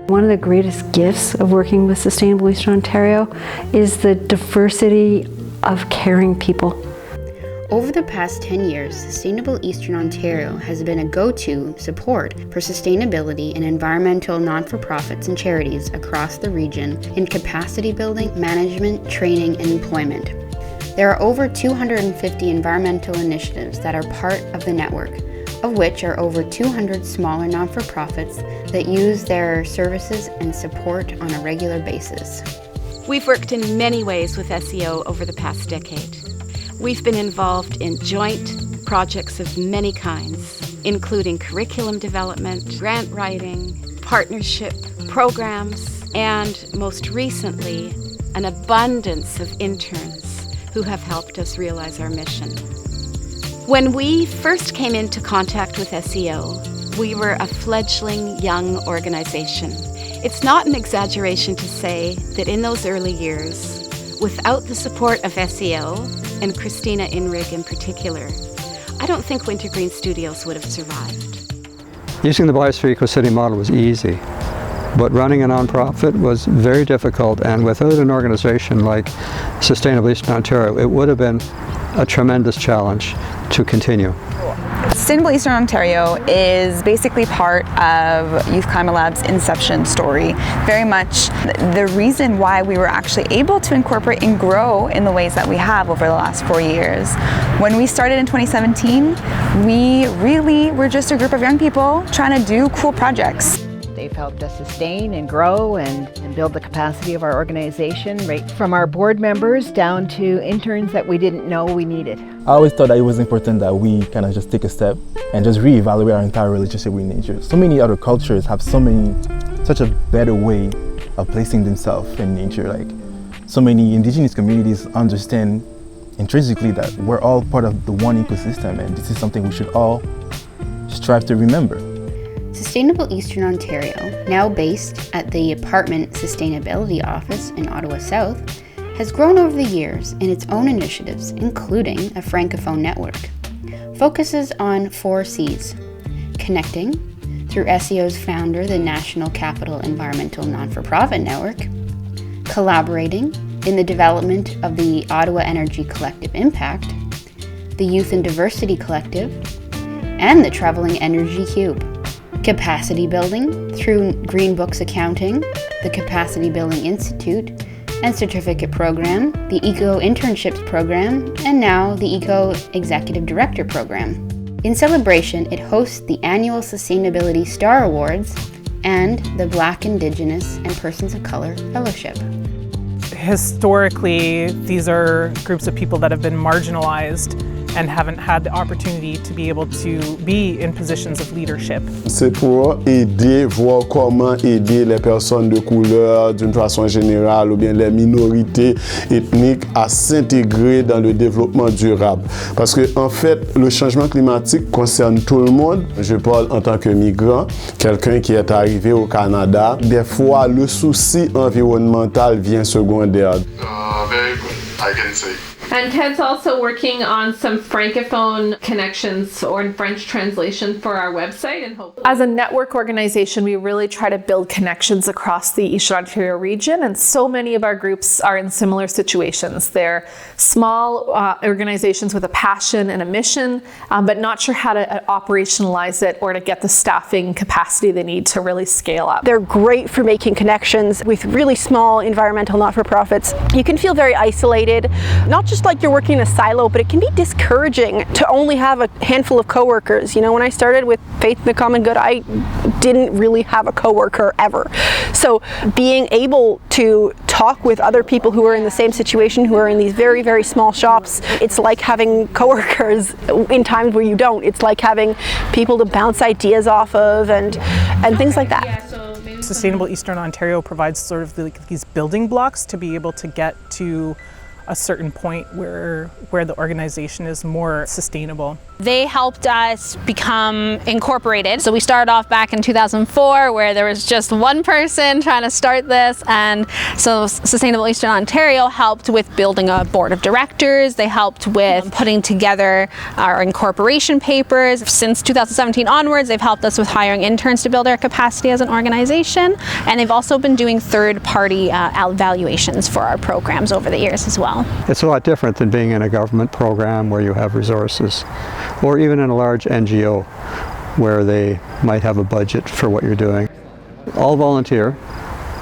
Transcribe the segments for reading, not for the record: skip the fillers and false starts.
One of the greatest gifts of working with Sustainable Eastern Ontario is the diversity of caring people. Over the past 10 years, Sustainable Eastern Ontario has been a go-to support for sustainability and environmental non-for-profits and charities across the region in capacity building, management, training, and employment. There are over 250 environmental initiatives that are part of the network, of which are over 200 smaller non-for-profits that use their services and support on a regular basis. We've worked in many ways with SEO over the past decade. We've been involved in joint projects of many kinds, including curriculum development, grant writing, partnership programs, and most recently, an abundance of interns who have helped us realize our mission. When we first came into contact with SEO, we were a fledgling young organization. It's not an exaggeration to say that in those early years, without the support of SEO, and Kristina Inrig in particular, I don't think Wintergreen Studios would have survived. Using the Biosphere Eco-City model was easy, but running a nonprofit was very difficult, and without an organization like Sustainable Eastern Ontario, it would have been a tremendous challenge to continue. Sustainable Eastern Ontario is basically part of Youth Climate Lab's inception story. Very much the reason why we were actually able to incorporate and grow in the ways that we have over the last 4 years. When we started in 2017, we really were just a group of young people trying to do cool projects. They've helped us sustain and grow and build the capacity of our organization, right from our board members down to interns that we didn't know we needed. I always thought that it was important that we kind of just take a step and just reevaluate our entire relationship with nature. So many other cultures have such a better way of placing themselves in nature. Like so many indigenous communities understand intrinsically that we're all part of the one ecosystem, and this is something we should all strive to remember. Sustainable Eastern Ontario, now based at the Apartment Sustainability Office in Ottawa South, has grown over the years in its own initiatives, including a Francophone network. Focuses on 4 C's: connecting, through SEO's founder, the National Capital Environmental Non-for-Profit Network; collaborating, in the development of the Ottawa Energy Collective Impact, the Youth and Diversity Collective, and the Traveling Energy Cube; capacity building through Green Books Accounting, the Capacity Building Institute and Certificate Program, the Eco Internships Program, and now the Eco Executive Director Program. In celebration, it hosts the annual Sustainability Star Awards and the Black, Indigenous, and Persons of Color Fellowship. Historically, these are groups of people that have been marginalized and haven't had the opportunity to be able to be in positions of leadership. C'est pour aider, voir comment aider les personnes de couleur d'une façon générale ou bien les minorités ethniques à s'intégrer dans le développement durable. Parce que en fait, le changement climatique concerne tout le monde. Je parle en tant que migrant, quelqu'un qui est arrivé au Canada. Des fois, le souci environnemental vient secondaire. Very good, I can say. And Ted's also working on some Francophone connections or in French translation for our website. And hopefully, as a network organization, we really try to build connections across the Eastern Ontario region, and so many of our groups are in similar situations. They're small organizations with a passion and a mission, but not sure how to operationalize it or to get the staffing capacity they need to really scale up. They're great for making connections with really small environmental not-for-profits. You can feel very isolated, not just like you're working in a silo, but it can be discouraging to only have a handful of coworkers. You know, when I started with Faith in the Common Good, I didn't really have a coworker ever. So being able to talk with other people who are in the same situation, who are in these very, very small shops, it's like having coworkers in times where you don't. It's like having people to bounce ideas off of and things like that. Sustainable Eastern Ontario provides sort of these building blocks to be able to get to a certain point where the organization is more sustainable. They helped us become incorporated. So we started off back in 2004 where there was just one person trying to start this, and so Sustainable Eastern Ontario helped with building a board of directors. They helped with putting together our incorporation papers. Since 2017 onwards, they've helped us with hiring interns to build our capacity as an organization, and they've also been doing third-party evaluations for our programs over the years as well. It's a lot different than being in a government program where you have resources, or even in a large NGO where they might have a budget for what you're doing. All volunteer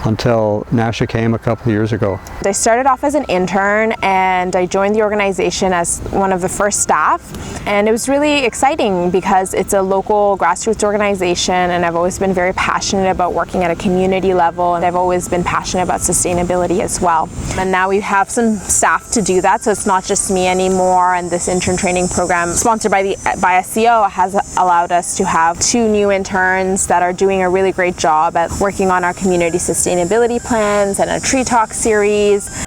until Nasha came a couple of years ago. I started off as an intern and I joined the organization as one of the first staff, and it was really exciting because it's a local grassroots organization, and I've always been very passionate about working at a community level, and I've always been passionate about sustainability as well. And now we have some staff to do that, so it's not just me anymore, and this intern training program sponsored by SEO has allowed us to have 2 new interns that are doing a really great job at working on our community sustainability plans and a tree talk series.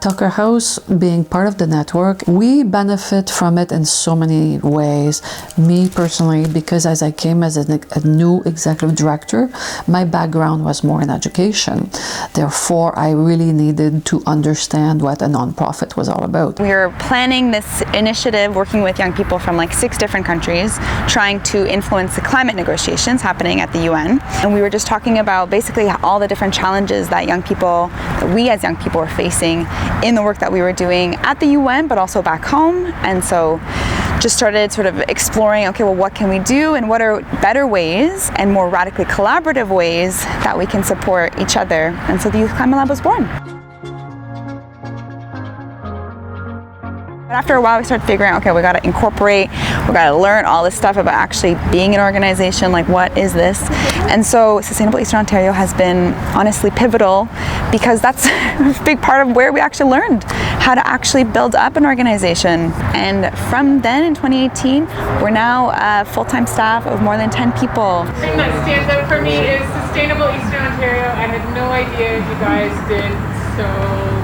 Tucker House, being part of the network, we benefit from it in so many ways. Me personally, because as I came as a new executive director, my background was more in education. Therefore, I really needed to understand what a nonprofit was all about. We were planning this initiative working with young people from like 6 different countries, trying to influence the climate negotiations happening at the UN. And we were just talking about basically all the different challenges that we as young people were facing in the work that we were doing at the UN, but also back home. And so just started sort of exploring, okay, well, what can we do, and what are better ways and more radically collaborative ways that we can support each other. And so the Youth Climate Lab was born. But after a while, we started figuring out, okay, we got to incorporate, we got to learn all this stuff about actually being an organization, like what is this? And so Sustainable Eastern Ontario has been honestly pivotal, because that's a big part of where we actually learned how to actually build up an organization. And from then in 2018, we're now a full-time staff of more than 10 people. The thing that stands out for me is Sustainable Eastern Ontario. I had no idea you guys did so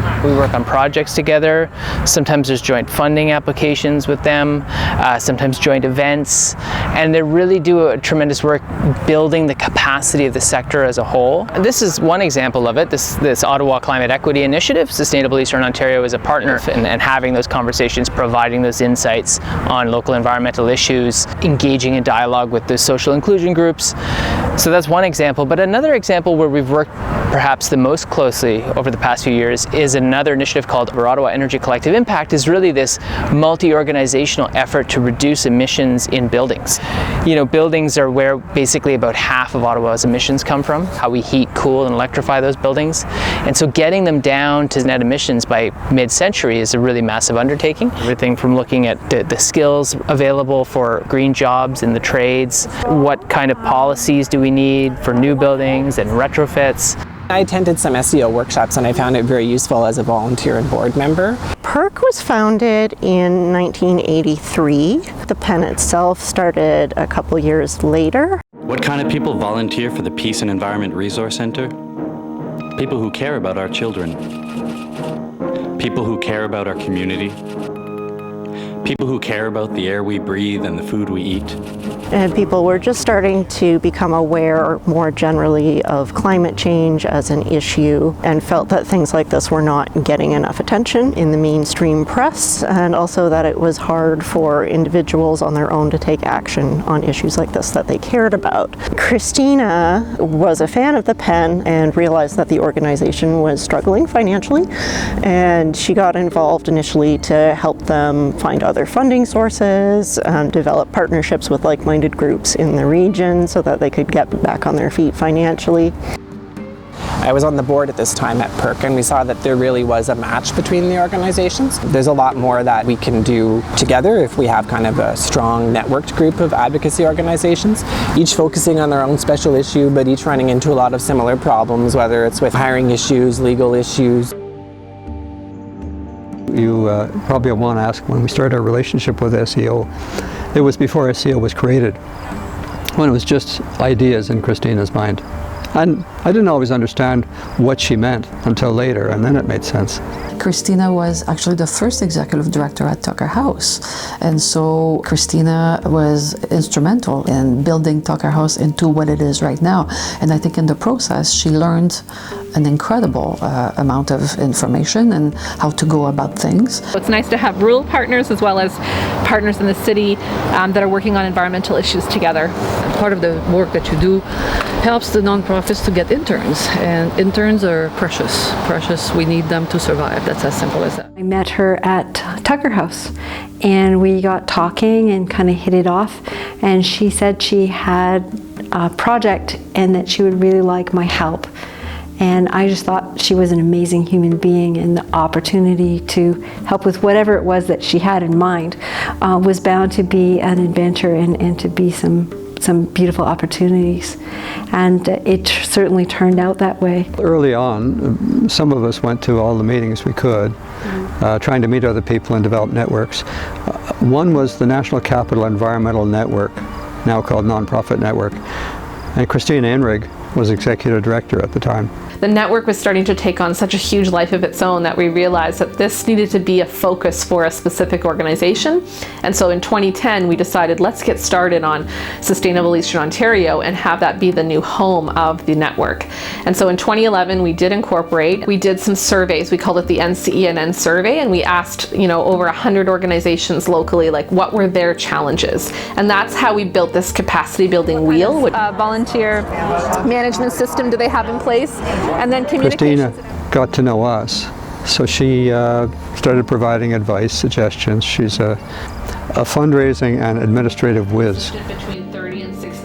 much. We work on projects together. Sometimes there's joint funding applications with them, sometimes joint events, and they really do a tremendous work building the capacity of the sector as a whole. This is one example of it, this Ottawa Climate Equity Initiative. Sustainable Eastern Ontario is a partner and having those conversations, providing those insights on local environmental issues, engaging in dialogue with the social inclusion groups. So that's one example, but another example where we've worked perhaps the most closely over the past few years is another initiative called Ottawa Energy Collective Impact. Is really this multi-organizational effort to reduce emissions in buildings. You know, buildings are where basically about half of Ottawa's emissions come from, how we heat, cool, and electrify those buildings. And so getting them down to net emissions by mid-century is a really massive undertaking. Everything from looking at the skills available for green jobs in the trades, what kind of policies do we need for new buildings and retrofits. I attended some SEO workshops and I found it very useful as a volunteer and board member. PERC was founded in 1983. The PEN itself started a couple years later. What kind of people volunteer for the Peace and Environment Resource Center? People who care about our children. People who care about our community. People who care about the air we breathe and the food we eat. And people were just starting to become aware more generally of climate change as an issue, and felt that things like this were not getting enough attention in the mainstream press, and also that it was hard for individuals on their own to take action on issues like this that they cared about. Kristina was a fan of the PEN and realized that the organization was struggling financially, and she got involved initially to help them find other funding sources, develop partnerships with like-minded groups in the region so that they could get back on their feet financially. I was on the board at this time at PERC, and we saw that there really was a match between the organizations. There's a lot more that we can do together if we have kind of a strong networked group of advocacy organizations, each focusing on their own special issue, but each running into a lot of similar problems, whether it's with hiring issues, legal issues. You probably want to ask, when we started our relationship with SEO, it was before SEO was created, when it was just ideas in Kristina's mind. And I didn't always understand what she meant until later, and then it made sense. Kristina was actually the first executive director at Tucker House. And so Kristina was instrumental in building Tucker House into what it is right now. And I think in the process, she learned an incredible amount of information and how to go about things. It's nice to have rural partners as well as partners in the city that are working on environmental issues together. Part of the work that you do helps the nonprofits to get interns, and interns are precious. We need them to survive. That's as simple as that. I met her at Tucker House and we got talking and kind of hit it off, and she said she had a project and that she would really like my help. And I just thought she was an amazing human being, and the opportunity to help with whatever it was that she had in mind was bound to be an adventure and to be some beautiful opportunities. And it certainly turned out that way. Early on, some of us went to all the meetings we could, trying to meet other people and develop networks. One was the National Capital Environmental Network, now called Nonprofit Network, and Kristina Inrig was executive director at the time. The network was starting to take on such a huge life of its own that we realized that this needed to be a focus for a specific organization. And so in 2010, we decided, let's get started on Sustainable Eastern Ontario and have that be the new home of the network. And so in 2011, we did incorporate. We did some surveys. We called it the NCENN survey, and we asked, over 100 organizations locally, like, what were their challenges? And that's how we built this capacity building wheel. Volunteer management system do they have in place? And then Kristina got to know us, so she started providing advice, suggestions. She's a fundraising and administrative whiz.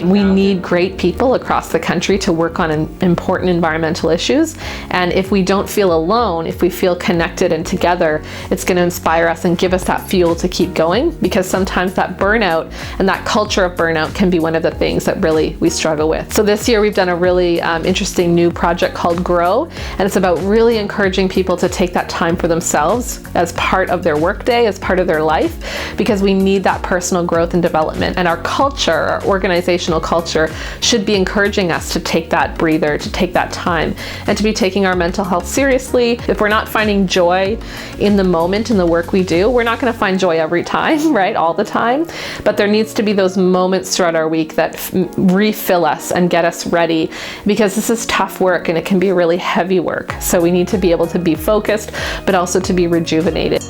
We need great people across the country to work on important environmental issues. And if we don't feel alone, if we feel connected and together, it's going to inspire us and give us that fuel to keep going, because sometimes that burnout and that culture of burnout can be one of the things that really we struggle with. So this year we've done a really interesting new project called Grow, and it's about really encouraging people to take that time for themselves as part of their workday, as part of their life, because we need that personal growth and development. And our culture, our organizational culture, should be encouraging us to take that breather, to take that time, and to be taking our mental health seriously. If we're not finding joy in the moment in the work we do, we're not going to find joy every time, right? All the time. But there needs to be those moments throughout our week that refill us and get us ready, because this is tough work and it can be really heavy work. So we need to be able to be focused, but also to be rejuvenated.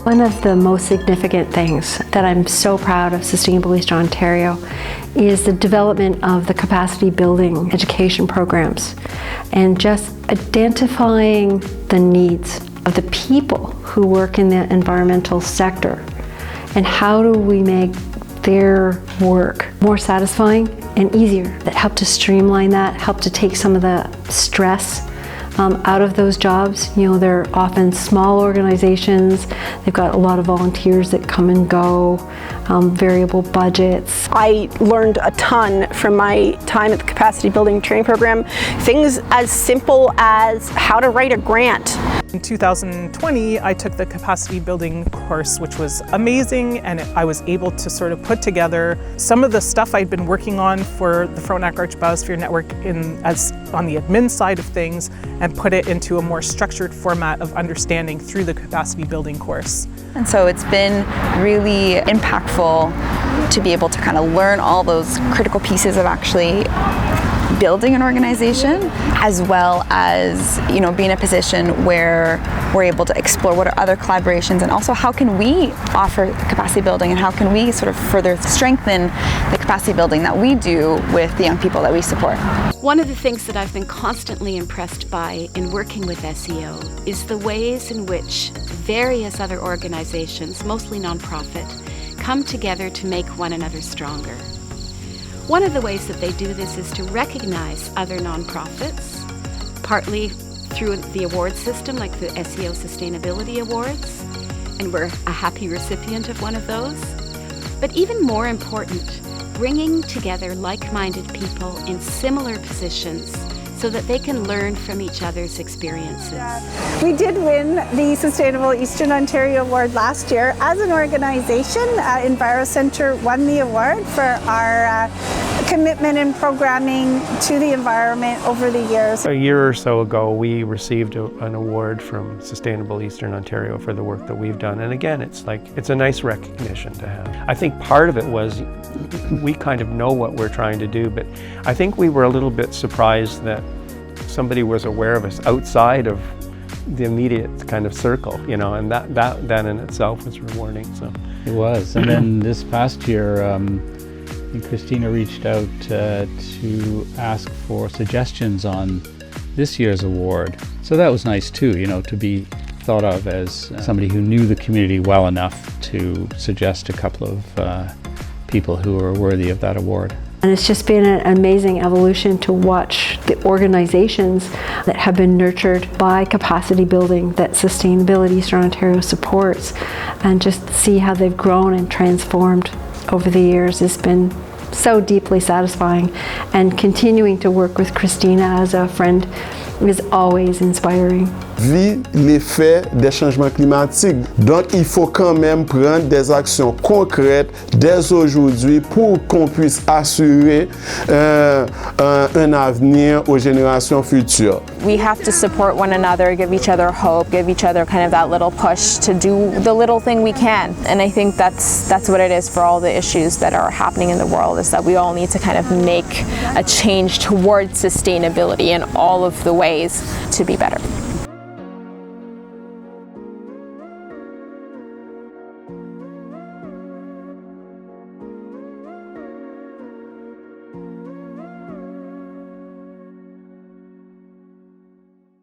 One of the most significant things that I'm so proud of Sustainable Eastern Ontario is the development of the capacity building education programs, and just identifying the needs of the people who work in the environmental sector, and how do we make their work more satisfying and easier, that help to streamline that, help to take some of the stress out of those jobs. They're often small organizations. They've got a lot of volunteers that come and go, variable budgets. I learned a ton from my time at the capacity building training program. Things as simple as how to write a grant. In 2020, I took the capacity building course, which was amazing, and I was able to sort of put together some of the stuff I'd been working on for the Frontenac Archbiosphere Network on the admin side of things, and put it into a more structured format of understanding through the capacity building course. And so it's been really impactful to be able to kind of learn all those critical pieces of actually building an organization, as well as be in a position where we're able to explore what are other collaborations, and also how can we offer capacity building, and how can we sort of further strengthen the capacity building that we do with the young people that we support. One of the things that I've been constantly impressed by in working with SEO is the ways in which various other organizations, mostly nonprofit, come together to make one another stronger. One of the ways that they do this is to recognize other nonprofits, partly through the award system like the SEO Sustainability Awards, and we're a happy recipient of one of those. But even more important, bringing together like-minded people in similar positions so that they can learn from each other's experiences. We did win the Sustainable Eastern Ontario Award last year. As an organization, EnviroCentre won the award for our commitment and programming to the environment over the years. A year or so ago, we received an award from Sustainable Eastern Ontario for the work that we've done. And again, it's a nice recognition to have. I think part of it was we kind of know what we're trying to do, but I think we were a little bit surprised that somebody was aware of us outside of the immediate kind of circle, you know, and that in itself was rewarding. So it was. And then this past year, Kristina reached out to ask for suggestions on this year's award. So that was nice too, you know, to be thought of as somebody who knew the community well enough to suggest a couple of people who were worthy of that award. And it's just been an amazing evolution to watch the organizations that have been nurtured by capacity building that Sustainability Eastern Ontario supports, and just see how they've grown and transformed over the years has been so deeply satisfying. And continuing to work with Kristina as a friend is always inspiring. Vit l'effet des changements climatiques. Donc il faut quand même prendre des actions concrètes dès aujourd'hui pour qu'on puisse assurer un avenir aux générations futures. We have to support one another, give each other hope, give each other kind of that little push to do the little thing we can. And I think that's what it is for all the issues that are happening in the world, is that we all need to kind of make a change towards sustainability in all of the ways to be better.